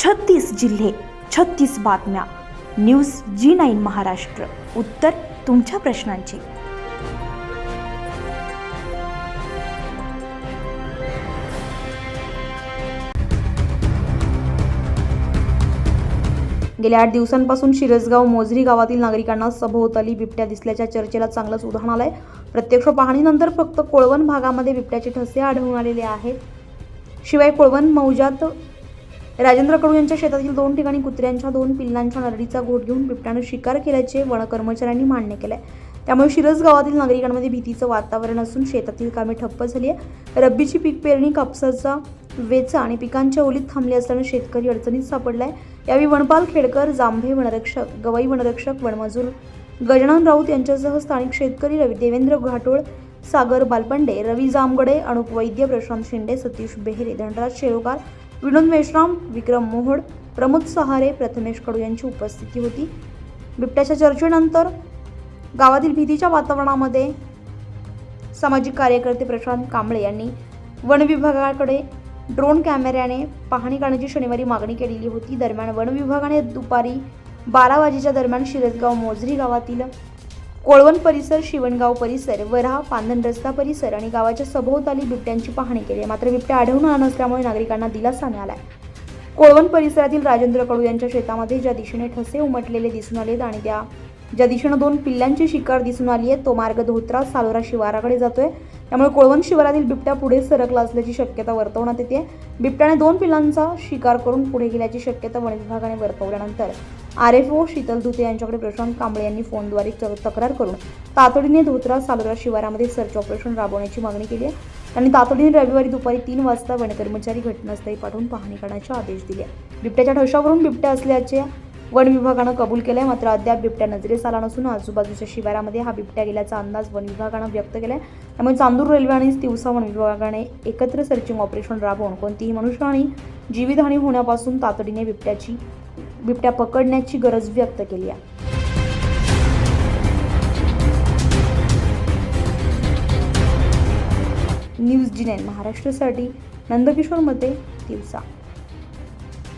36 जिल्हे, 36 बातम्या. News G9 Maharashtra. उत्तर तुमच्या प्रश्नांची. गेल्या 8 दिवसांपासून शिरसगाव मोझरी गावातील नागरिकांना सभोवताली बिबट्या दिसल्याच्या चर्चेला चांगलंच उधाण आलंय. प्रत्यक्ष पाहणीनंतर फक्त कोळवण भागामध्ये बिबट्याचे ठसे आढळून आलेले आहेत. शिवाय कोळवण मौजात राजेंद्र कडू यांच्या शेतातील 2 ठिकाणी कुत्र्यांच्या 2 पिल्लांच्या नरडीचा घोट घेऊन बिबट्यानं शिकार केल्याचे वन कर्मचाऱ्यांनी मान्य केलंय. त्यामुळे शिरस गावातील नागरिकांमध्ये भीतीचं वातावरण असून शेतातील कामे ठप्प झाली आहे. रब्बीची पीक पेरणी, कापसाचा वेचा आणि पिकांच्या ओलीत थांबले असल्यानं शेतकरी अडचणीत सापडलाय. यावेळी वनपाल खेडकर, जांभे वनरक्षक, गवई वनरक्षक, वनमजूर गजानन राऊत यांच्यासह स्थानिक शेतकरी देवेंद्र घाटोळ, सागर बालपंडे, रवी जामगडे, अनुप वैद्य, प्रशांत शिंदे, सतीश बेहरे, धनराज शेरोकार, विनोद मेश्राम, विक्रम मोहोड, प्रमोद सहारे, प्रथमेश कडू यांची उपस्थिती होती. बिबट्याच्या चर्चेनंतर गावातील भीतीच्या वातावरणामध्ये सामाजिक कार्यकर्ते प्रशांत कांबळे यांनी वन विभागाकडे ड्रोन कॅमेऱ्याने पाहणी करण्याची शनिवारी मागणी केलेली होती. दरम्यान वन विभागाने दुपारी 12 वाजेच्या दरम्यान शिरसगाव मोझरी गावातील कोळवण परिसर, शिवणगाव परिसर, वऱ्हा, पांधन रस्ता परिसर आणि गावाच्या सभोवताली बिबट्यांची पाहणी केली. मात्र बिबट्या आढळून आला नसल्यामुळे नागरिकांना दिलासा मिळालाय. कोळवण परिसरातील राजेंद्र कडू यांच्या शेतामध्ये ज्या दिशेने ठसे उमटलेले दिसून आलेत आणि ज्या दिशेने 2 पिल्लांची शिकार दिसून आली आहे तो मार्ग धोत्रा सालोरा शिवाराकडे जातोय. त्यामुळे कोळवण शिवारातील बिबट्या पुढे सरकला असल्याची शक्यता वर्तवण्यात येते. बिबट्याने 2 पिल्लांचा शिकार करून पुढे गेल्याची शक्यता वन विभागाने वर्तवल्यानंतर RFO शीतल धुते यांच्याकडे प्रशांत कांबळे यांनी फोनद्वारे तक्रार करून तातडीने धोत्रा सालोरा शिवारामध्ये सर्च ऑपरेशन राबवण्याची मागणी केली आहे. त्यांनी तातडीने रविवारी दुपारी 3 वाजता वन कर्मचारी घटनास्थळी पाठवून पाहणी करण्याचे आदेश दिले. बिबट्याच्या ठशावरून बिबट्या असल्याचे वन विभागानं कबूल केलंय. मात्र अद्याप बिबट्या नजरेस आला नसून आजूबाजूच्या शिवारामध्ये हा बिबट्या गेल्याचा अंदाज वन विभागानं व्यक्त केलाय. त्यामुळे चांदूर रेल्वे आणि तिवसा वन विभागाने एकत्र सर्चिंग ऑपरेशन राबवून कोणतीही मनुष्यहानी, जीवितहानी होण्यापासून तातडीने बिबट्या पकडण्याची गरज व्यक्त केली आहे. न्यूज G9 महाराष्ट्रासाठी नंदकिशोर मते, तिवसा.